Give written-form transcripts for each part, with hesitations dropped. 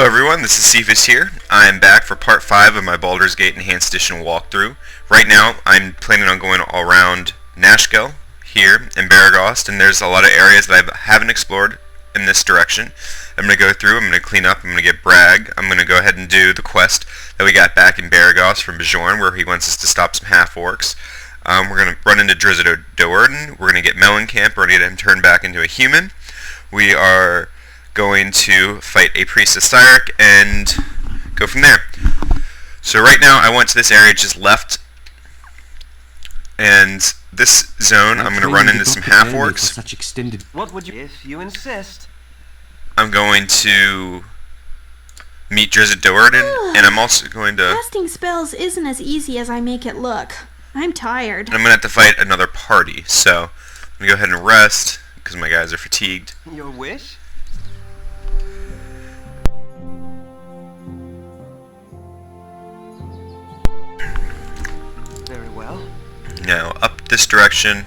everyone, this is Cephas here. I am back for part 5 of my Baldurs Gate Enhanced Edition walkthrough. Right now, I'm planning on going all around Nashkel here in Baragost, and there's a lot of areas that I haven't explored in this direction. I'm going to go through, I'm going to clean up, I'm going to get Brage. I'm going to go ahead and do the quest that we got back in Baragost from Bjorn, where he wants us to stop some half-orcs. We're going to run into Drizzt Do'Urden. We're going to get Melicamp. We're going to get him turned back into a human. We are going to fight a priestess Cyric and go from there. So right now I went to this area just left, and this zone I'm going to run into some half-orcs. What would you, if you insist? I'm going to meet Drizzt Do'Urden, and I'm also going to... Casting spells isn't as easy as I make it look. I'm tired. I'm going to have to fight another party, so I'm going to go ahead and rest because my guys are fatigued. Your wish? Very well. Now, up this direction,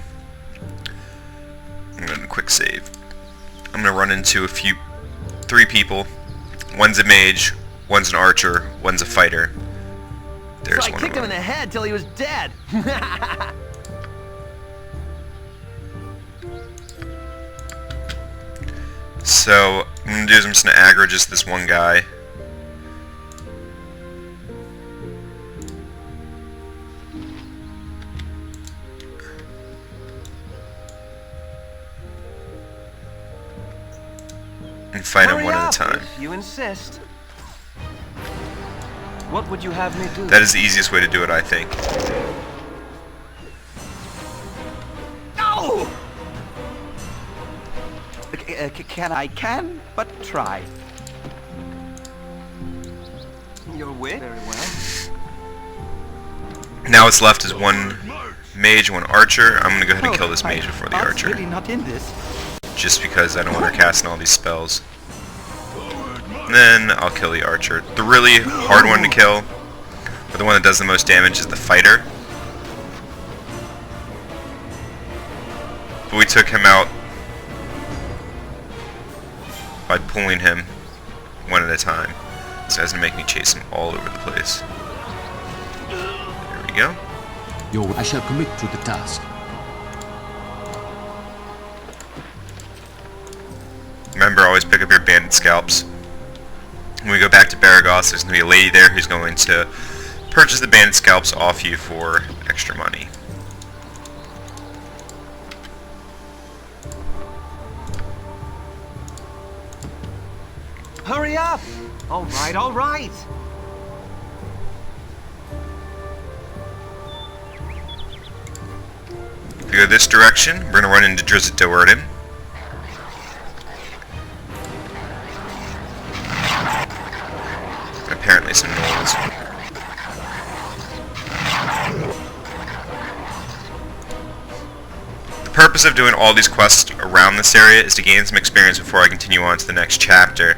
I'm going to quick save. I'm going to run into three people. One's a mage, one's an archer, one's a fighter. There's so I kicked him in the head till he was dead. So, I'm going to do is I'm just going to aggro just this one guy. And fight him one at a time. If you insist. What would you have me do? That is the easiest way to do it, I think. No! I can, but try. Your wit? Very well. Now what's left is one mage, one archer. I'm going to go ahead and kill this mage before the archer. Really not in this. Just because I don't want her casting all these spells. And then I'll kill the archer. The really hard one to kill, but the one that does the most damage, is the fighter. But we took him out by pulling him one at a time. This guy's gonna make me chase him all over the place. There we go. I shall commit to the task. Remember, always pick up your bandit scalps. When we go back to Baragost, there's going to be a lady there who's going to purchase the bandit scalps off you for extra money. Hurry up! All right, all right. If we go this direction, we're going to run into Drizzt Do'Urden. Apparently some gnolls. The purpose of doing all these quests around this area is to gain some experience before I continue on to the next chapter.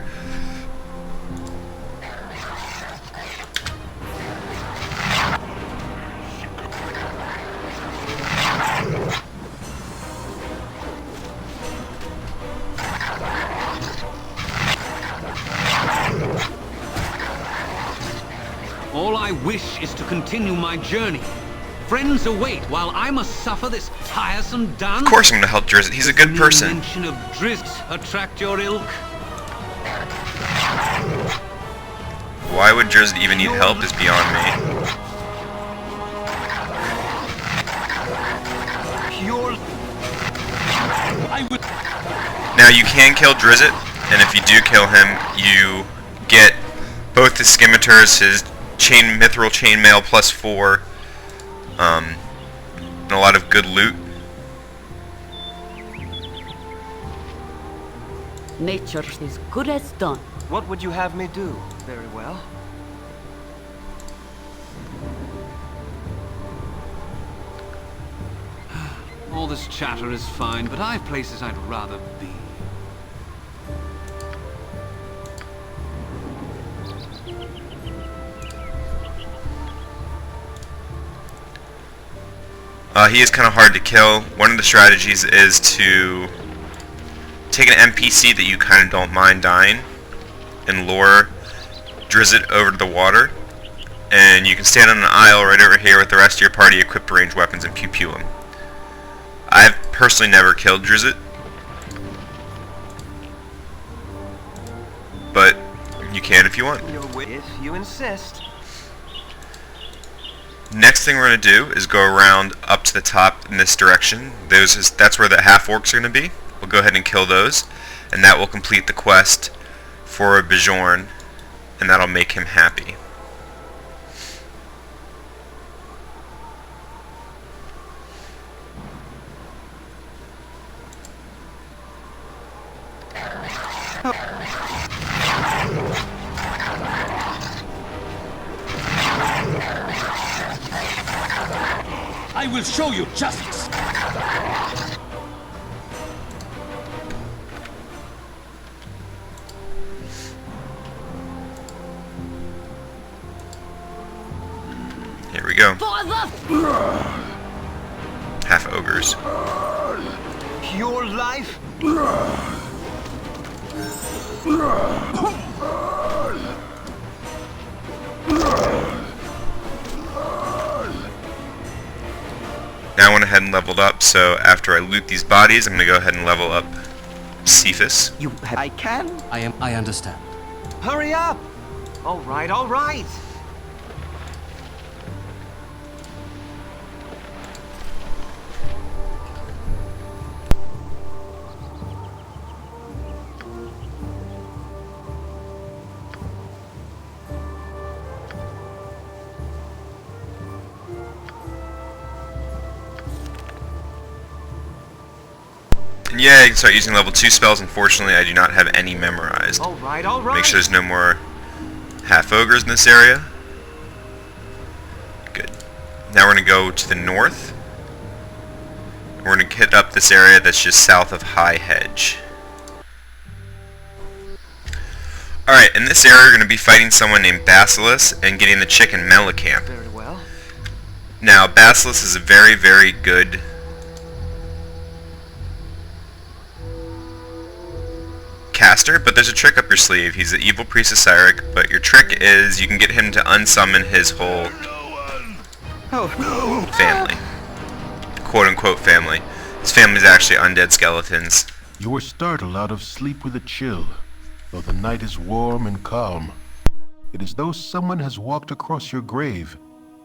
All I wish is to continue my journey. Friends await while I must suffer this tiresome dance. Of course I'm going to help Drizzt. He's a good person. Does the mention of Drizzt attract your ilk? Why would Drizzt even need help is beyond me. Now you can kill Drizzt, and if you do kill him, you get both the scimitars, his mithril chainmail +4, and a lot of good loot. Nature is good as done. What would you have me do? Very well. All this chatter is fine, but I've places I'd rather be. He is kind of hard to kill. One of the strategies is to take an NPC that you kind of don't mind dying and lure Drizzt over to the water, and you can stand on an aisle right over here with the rest of your party equipped to ranged weapons and pew-pew them. I've personally never killed Drizzt, but you can if you want. If you insist. Next thing we're going to do is go around up to the top in this direction. That's where the half-orcs are going to be. We'll go ahead and kill those, and that will complete the quest for Bjorn, and that'll make him happy. I will show you justice. Here we go. For the Half ogres. Your life? Now I went ahead and leveled up, so after I loot these bodies, I'm going to go ahead and level up Cephas. I can? I understand. Hurry up! All right, all right. And yeah, you can start using level 2 spells. Unfortunately, I do not have any memorized. All right, all right. Make sure there's no more half ogres in this area. Good. Now we're going to go to the north. We're going to hit up this area that's just south of High Hedge. Alright, in this area we're going to be fighting someone named Basilis and getting the chicken Melicamp. Very well. Now, Basilis is a very, very good caster, but there's a trick up your sleeve. He's the evil priest of Cyric, but your trick is you can get him to unsummon his whole family. Quote-unquote family. His family's actually undead skeletons. You were startled out of sleep with a chill, though the night is warm and calm. It is though someone has walked across your grave,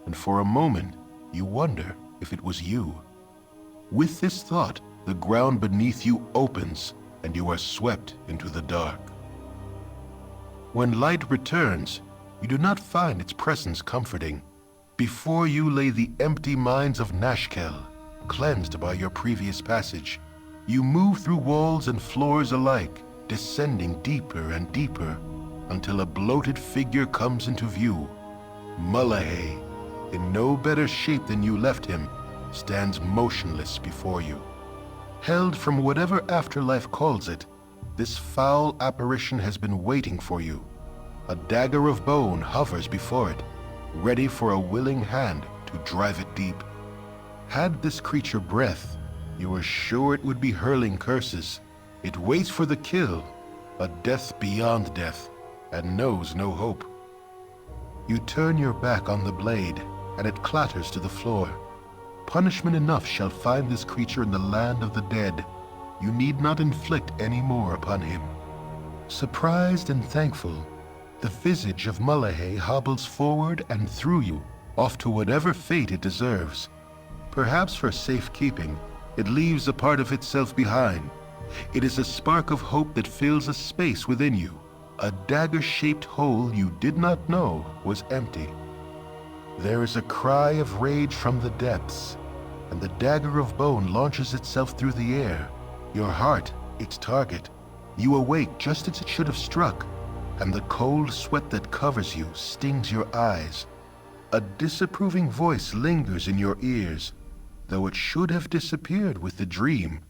and for a moment you wonder if it was you. With this thought, the ground beneath you opens, and you are swept into the dark. When light returns, you do not find its presence comforting. Before you lay the empty mines of Nashkel, cleansed by your previous passage. You move through walls and floors alike, descending deeper and deeper, until a bloated figure comes into view. Mullahay, in no better shape than you left him, stands motionless before you. Held from whatever afterlife calls it, this foul apparition has been waiting for you. A dagger of bone hovers before it, ready for a willing hand to drive it deep. Had this creature breath, you are sure it would be hurling curses. It waits for the kill, a death beyond death, and knows no hope. You turn your back on the blade, and it clatters to the floor. Punishment enough shall find this creature in the land of the dead. You need not inflict any more upon him. Surprised and thankful, the visage of Mullahay hobbles forward and through you, off to whatever fate it deserves. Perhaps for safekeeping, it leaves a part of itself behind. It is a spark of hope that fills a space within you, a dagger-shaped hole you did not know was empty. There is a cry of rage from the depths, and the dagger of bone launches itself through the air. Your heart, its target. You awake just as it should have struck, and the cold sweat that covers you stings your eyes. A disapproving voice lingers in your ears, though it should have disappeared with the dream.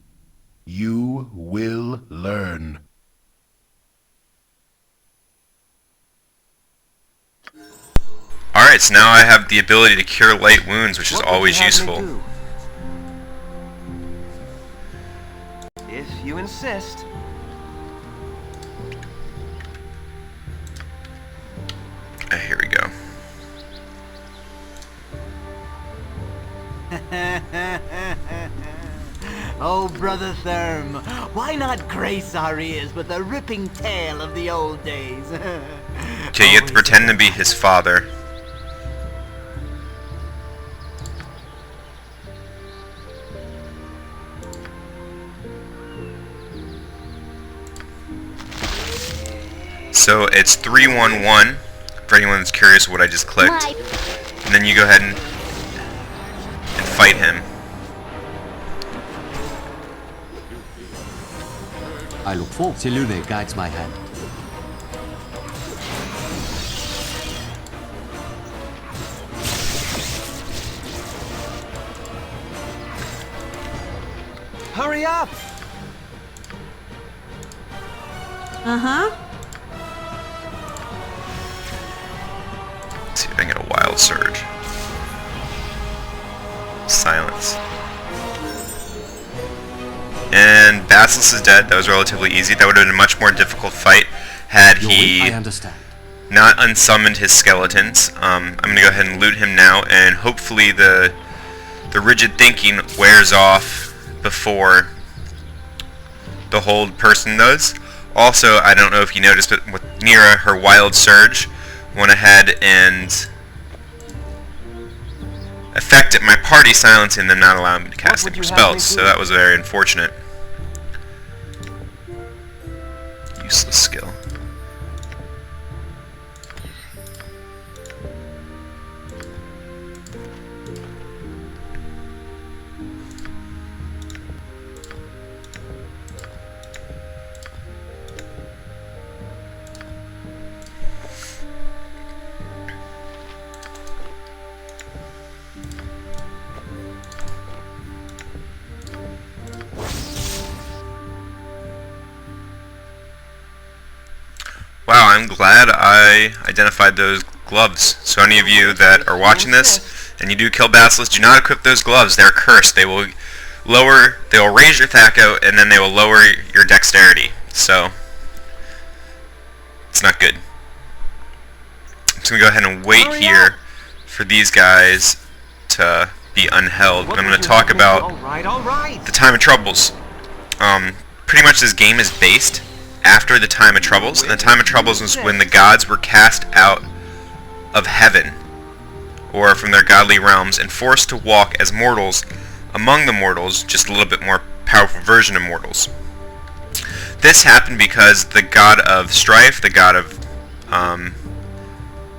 You will learn. Alright, so now I have the ability to cure light wounds, which is always useful. If you insist. Here we go. Oh, Brother Therm, why not grace our ears with a ripping tale of the old days? Okay, you have to pretend to be his father. So it's 311 for anyone that's curious what I just clicked. And then you go ahead and fight him. I look forward. Selune guides my hand. Hurry up! Uh-huh. Let's see if I can get a wild surge. Silence. And Basilisk is dead. That was relatively easy. That would have been a much more difficult fight had I he understand. not unsummoned his skeletons. I'm going to go ahead and loot him now, and hopefully the rigid thinking wears off before the hold person does. Also, I don't know if you noticed, but with Nira, her wild surge went ahead and affected my party, silencing them, not allowing me to cast any more spells. So that was very unfortunate. Useless skill. Wow, I'm glad I identified those gloves. So any of you that are watching this and you do kill Basilisk, do not equip those gloves. They're cursed. They will raise your Thaco and then they will lower your dexterity. So it's not good. I'm just going to go ahead and wait here for these guys to be unheld. I'm going to talk about the Time of Troubles. Pretty much this game is based after the Time of Troubles, and the Time of Troubles was when the gods were cast out of heaven, or from their godly realms, and forced to walk as mortals among the mortals, just a little bit more powerful version of mortals. This happened because the god of strife, the god of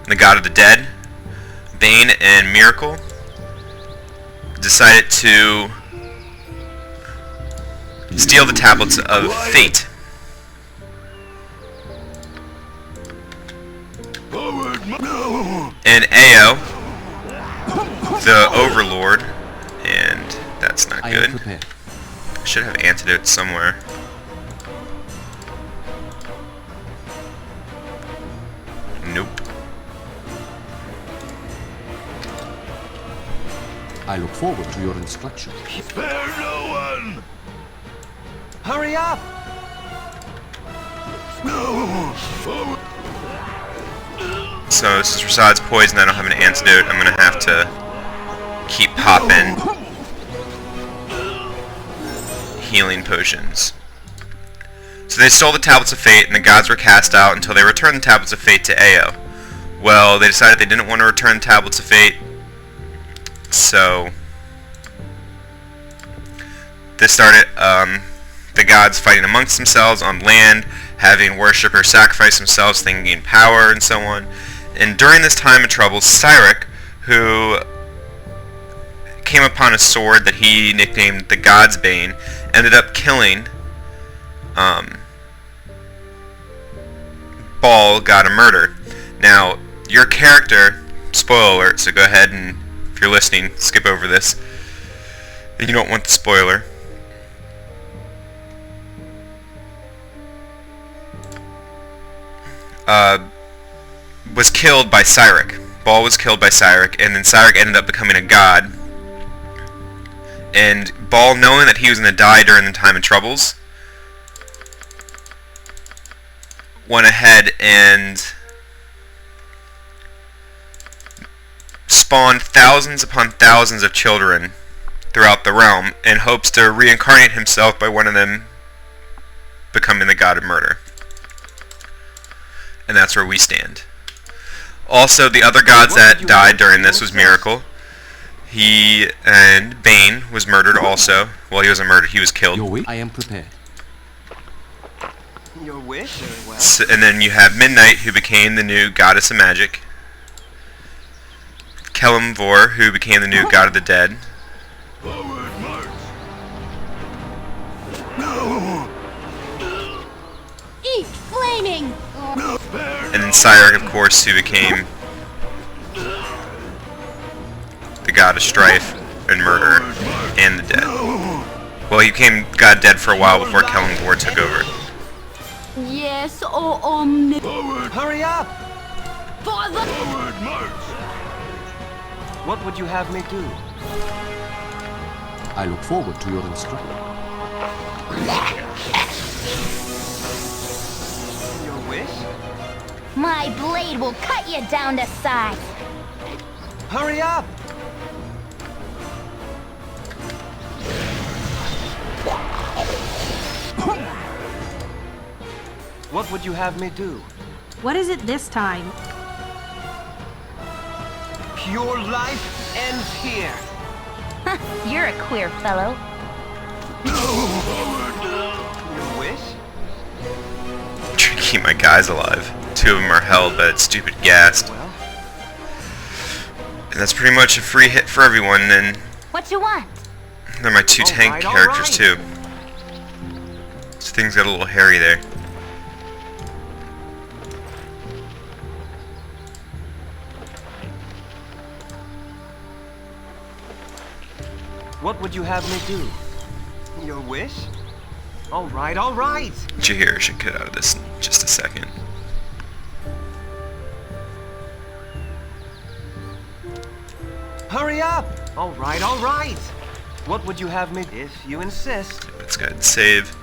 the dead, Bane and Miracle, decided to steal the tablets of fate. And Ao, the Overlord, and that's not I am good. prepared. I should have antidote somewhere. Nope. I look forward to your instructions. Spare no one! Hurry up! No! Forward! So this is Rasad's poison. I don't have an antidote. I'm gonna have to keep popping healing potions. So they stole the Tablets of Fate, and the gods were cast out until they returned the Tablets of Fate to Ao. Well, they decided they didn't want to return the Tablets of Fate, so this started the gods fighting amongst themselves on land, having worshippers sacrifice themselves, thinking gain power, and so on. And during this time of trouble, Cyric, who came upon a sword that he nicknamed the God's Bane, ended up killing Ball, God of Murder. Now, your character, spoiler alert, so go ahead and, if you're listening, skip over this. You don't want the spoiler. Was killed by Cyric. Ball was killed by Cyric, and then Cyric ended up becoming a god. And Ball, knowing that he was going to die during the Time of Troubles, went ahead and spawned thousands upon thousands of children throughout the realm and hopes to reincarnate himself by one of them becoming the god of murder. And that's where we stand. Also, the other gods that died during this was Miracle. He and Bane was murdered also. Well, he wasn't murdered, he was killed. Your wish? I am prepared. Your wish? Very well. So, and then you have Midnight, who became the new goddess of magic. Kelemvor, who became the new god of the dead. Eek! Flaming! And then Cyril, of course, who became the god of strife and murder and the dead. Well, he became god dead for a while before Kelemvor took over. Yes, oh omni. Hurry up! For the What would you have me do? I look forward to your instruction. Your wish? My blade will cut you down to size. Hurry up! What would you have me do? What is it this time? Pure life ends here. You're a queer fellow. Your wish? I'm trying to keep my guys alive. 2 of them are held, but it's stupid gassed. Well, And that's pretty much a free hit for everyone, and What you want? they're my 2 tank Alright, characters too. So things got a little hairy there. what would you have me do? Your wish? All right, all right. Jahir should get out of this in just a second. Hurry up! All right, all right. What would you have me if you insist? Let's go ahead and save.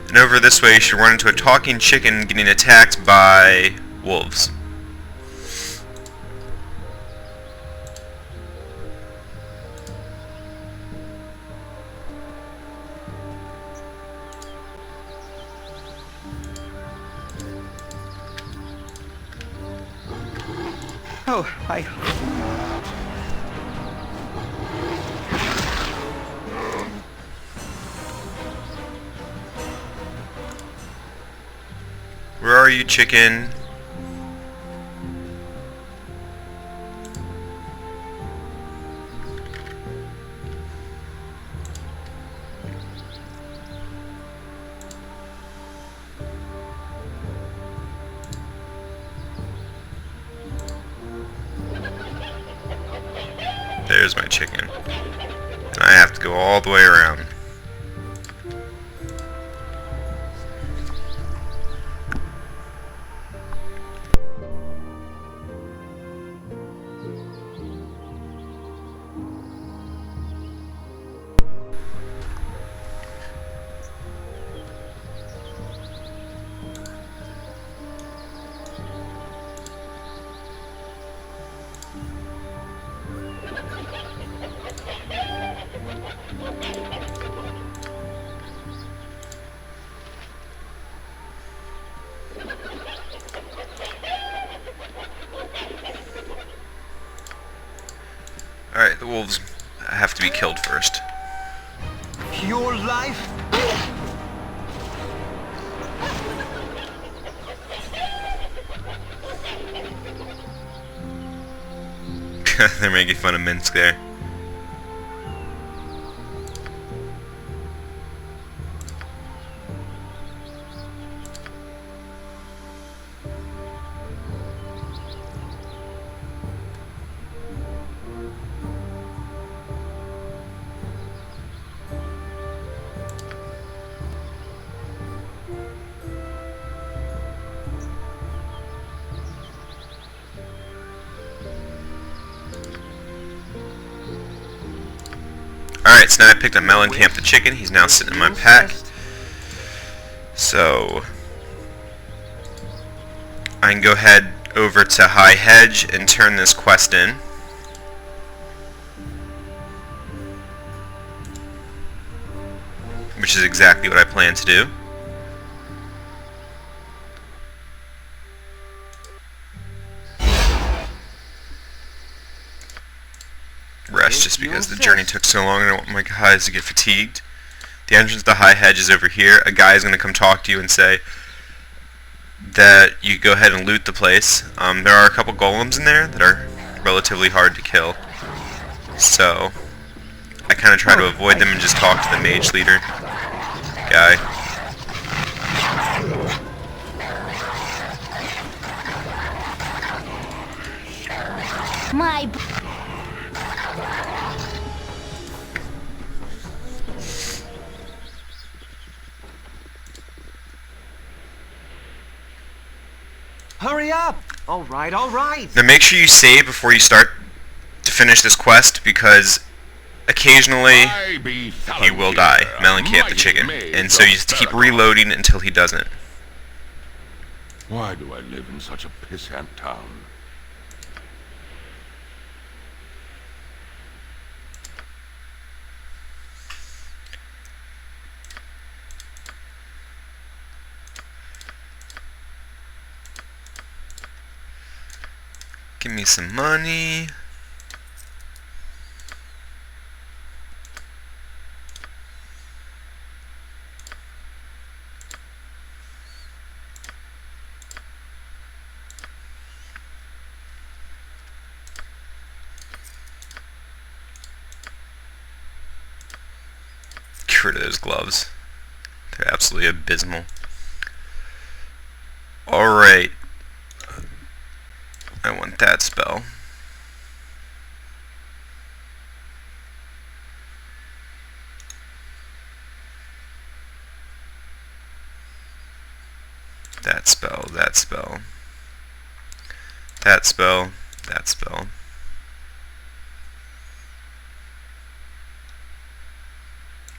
And over this way you should run into a talking chicken getting attacked by wolves. Oh, I... Where are you, chicken? There's my chicken. And I have to go all the way around. Alright, the wolves have to be killed first. Pure life? They're making fun of Minsk there. Alright, so now I picked up Melicamp the chicken. He's now sitting in my pack. So I can go ahead over to High Hedge and turn this quest in. which is exactly what I plan to do. Rest just because the journey took so long and I don't want my guys to get fatigued. The entrance to the high hedge is over here. A guy is going to come talk to you and say that you go ahead and loot the place. There are a couple golems in there that are relatively hard to kill. So I kind of try to avoid them and just talk to the mage leader guy. My Hurry up! All right, all right. Now make sure you save before you start to finish this quest, because occasionally he will die, Melicamp the chicken, and so you have to keep reloading until he doesn't. Why do I live in such a pissant town? Give me some money. Get rid of those gloves. They're absolutely abysmal. Alright. I want that spell. That spell, that spell. That spell, that spell.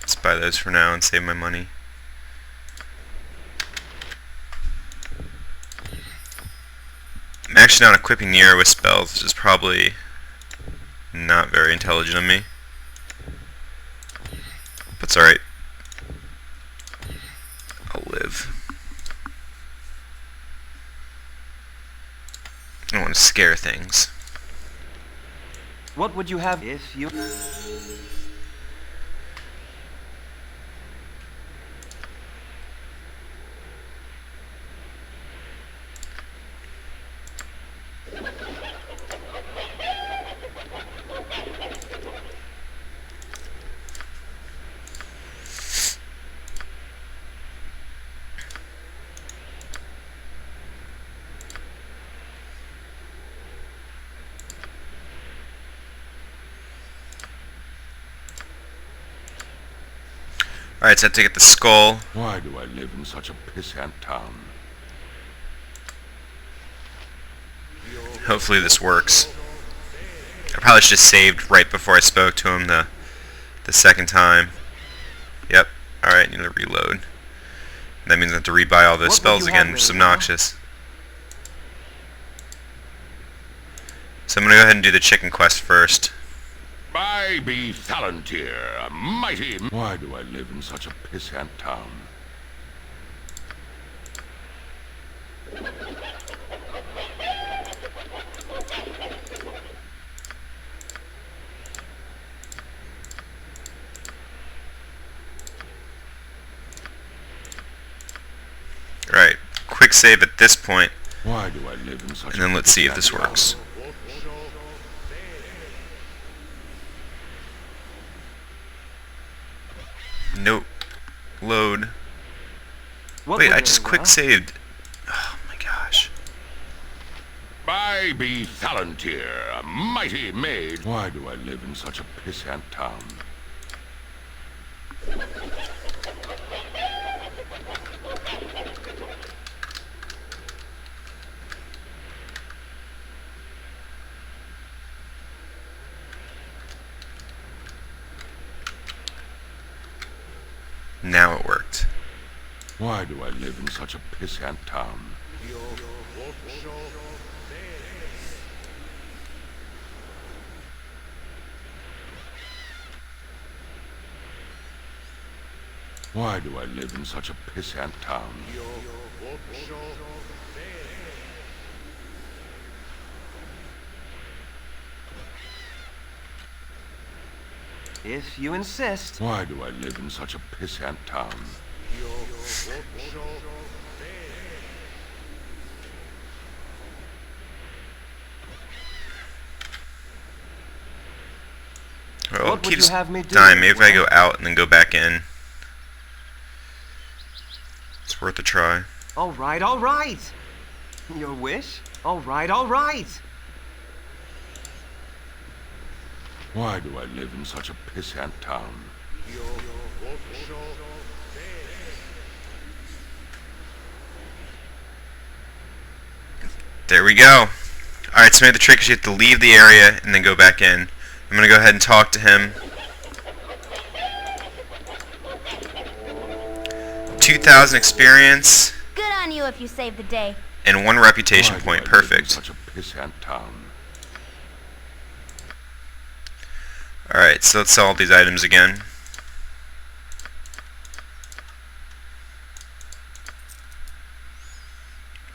Let's buy those for now and save my money. I'm actually not equipping Nero with spells, which is probably not very intelligent of me. But it's alright. I'll live. I don't want to scare things. What would you have if you... Alright, so I have to get the skull. Why do I live in such a pissant town? Hopefully this works. I probably should have saved right before I spoke to him the second time. Yep. Alright, need to reload. That means I have to rebuy all those spells again, which is obnoxious. So I'm going to go ahead and do the chicken quest first. I be Thalantir, a mighty... Why do I live in such a pissant town? Right, quick save at this point, Why do I live in such and then let's see if this works. Nope. Load. Wait, I just quick saved. Oh my gosh. I be Thalantir, a mighty mage. Why do I live in such a pissant town? Now it worked. Why do I live in such a pissant town? Why do I live in such a pissant town? If you insist. Why do I live in such a pissant town? Well, What would keeps you have me do? dying. Maybe if I go out and then go back in. It's worth a try. All right, all right. Your wish? All right, all right. Why do I live in such a pissant town? There we go. Alright, so maybe the trick is you have to leave the area and then go back in. I'm going to go ahead and talk to him. 2,000 experience Good on you if you save the day. and 1 reputation Why do point. I live in Perfect. such a pissant town. Alright, so let's sell all these items again.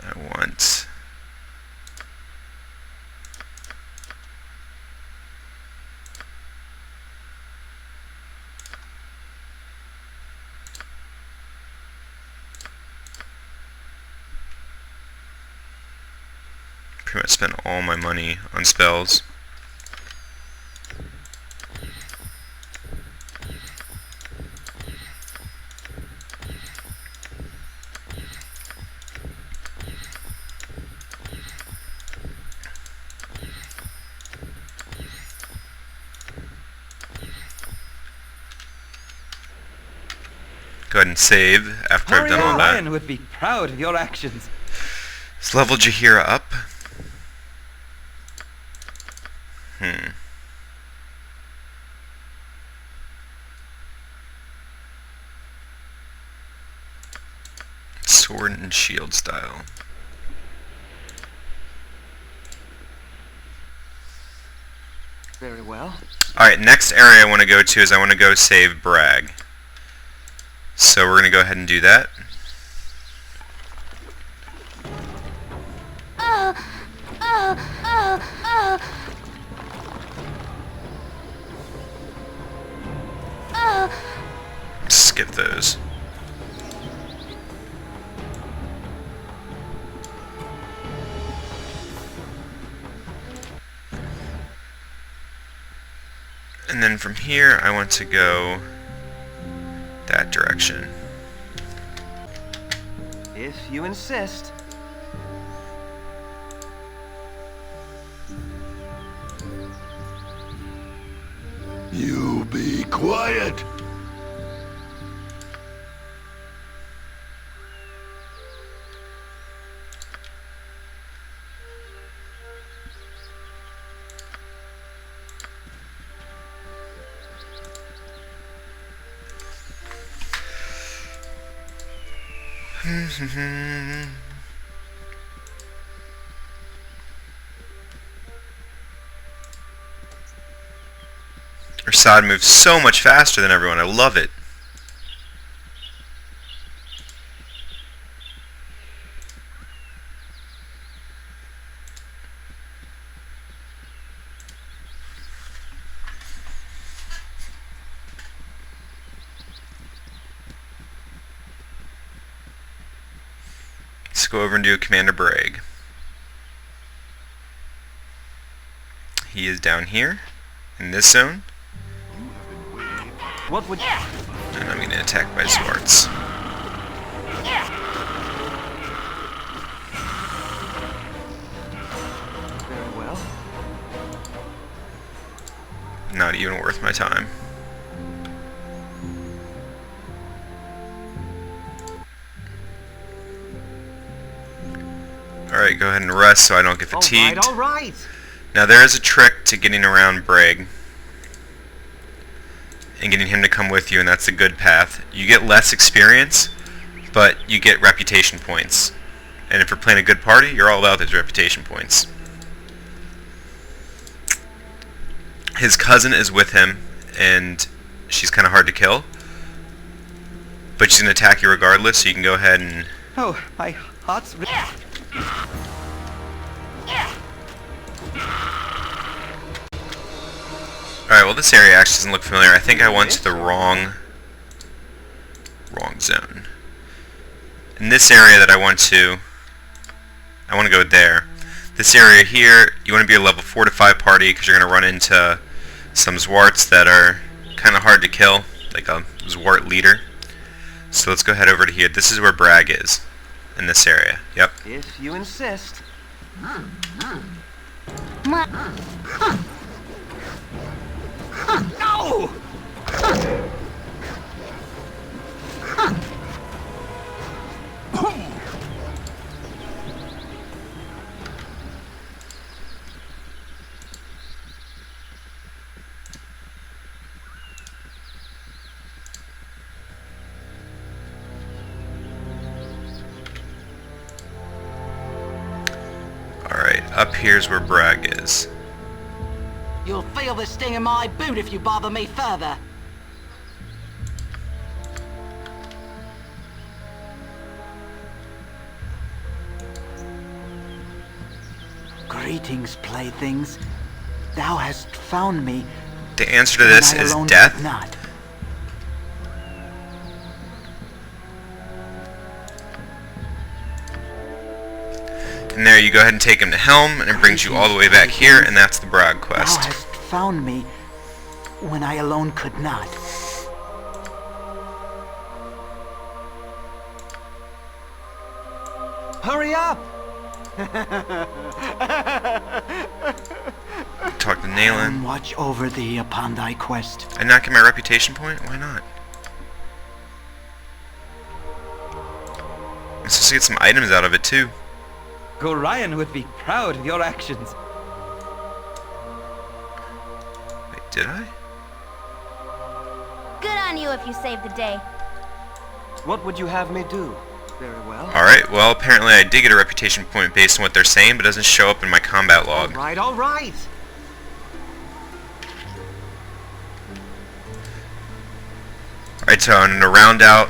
I want... pretty much spent all my money on spells. Go ahead and save after I've done all that. Lion would be proud of your actions. Let's level Jaheira up. Sword and shield style. Very well. Alright, next area I want to go to is I want to go save Brage. So we're going to go ahead and do that. Skip those. And then from here I want to go that direction. If you insist. You be quiet! Rasad moves so much faster than everyone. I love it. Let's go over and do Commander Brage. He is down here in this zone. What would you... And I'm going to attack by smarts. Very well. Not even worth my time. Alright, go ahead and rest so I don't get fatigued. All right. Now there is a trick to getting around Brage and getting him to come with you, and that's a good path. You get less experience, but you get reputation points. And if you're playing a good party, you're all about those reputation points. His cousin is with him, and she's kind of hard to kill. but she's going to attack you regardless, so you can go ahead and... Oh, my heart's... Alright, well this area actually doesn't look familiar. I think I went to the wrong zone. In this area that I want to go there. This area here, you want to be a level 4 to 5 party because you're going to run into some Zwarts that are kind of hard to kill, like a Zwart leader. So let's go head over to here. This is where Brage is, in this area. Yep. If you insist. No! Alright, up here's where Brage is. You'll feel the sting in my boot if you bother me further. Greetings, playthings. Thou hast found me. The answer to this is death. Not. And there you go ahead and take him to Helm, and it brings you all the way back here, and that's the Brage quest. Thou hast found me when I alone could not. Hurry up! Talk to Nayland. Watch over thee upon thy quest. I not get my reputation point? Why not? I'm supposed to get some items out of it too. Gorion would be proud of your actions. Wait, did I? Good on you if you saved the day. What would you have me do? Very well. Alright, well apparently I did get a reputation point based on what they're saying, but it doesn't show up in my combat log. Alright, alright! Alright, so I'm going to round out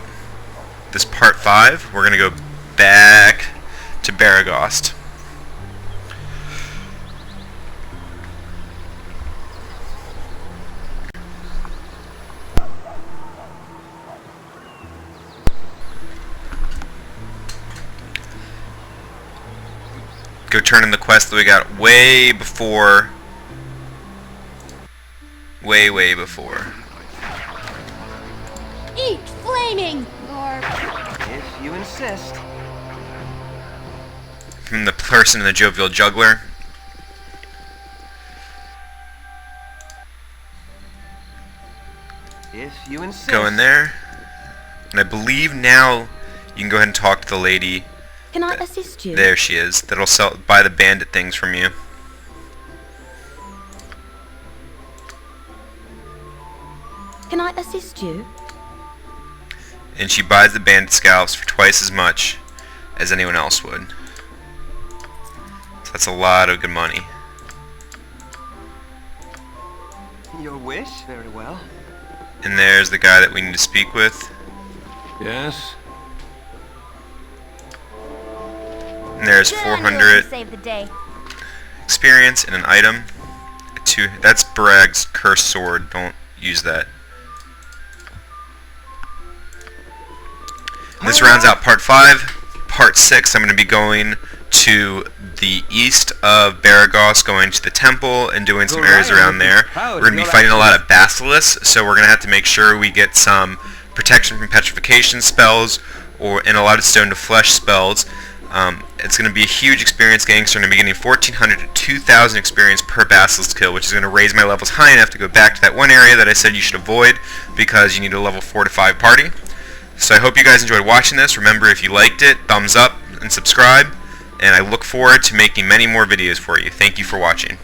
this part 5. We're going to go back to Baragost. Go turn in the quest that we got way before. Way before. Eat flaming! Or... If you insist. From the person in the jovial juggler. If you insist. Go in there. And I believe now you can go ahead and talk to the lady. Can I assist you? There she is. That'll buy the bandit things from you. Can I assist you? And she buys the bandit scalps for twice as much as anyone else would. So that's a lot of good money. Your wish? Very well. And there's the guy that we need to speak with. Yes? And there's Good on you if 400 you saved the day. experience and an item. That's Bragg's cursed sword. Don't use that. And this rounds out part 5. Part 6, I'm going to be going to the east of Baragost, going to the temple and doing some areas around there. We're going to be fighting a lot of basilisks, so we're going to have to make sure we get some protection from petrification spells and a lot of stone to flesh spells. It's going to be a huge experience gain, so I'm going to be getting 1,400 to 2,000 experience per basilisk kill, which is going to raise my levels high enough to go back to that one area that I said you should avoid because you need a level 4 to 5 party. So I hope you guys enjoyed watching this. Remember, if you liked it, thumbs up and subscribe, and I look forward to making many more videos for you. Thank you for watching.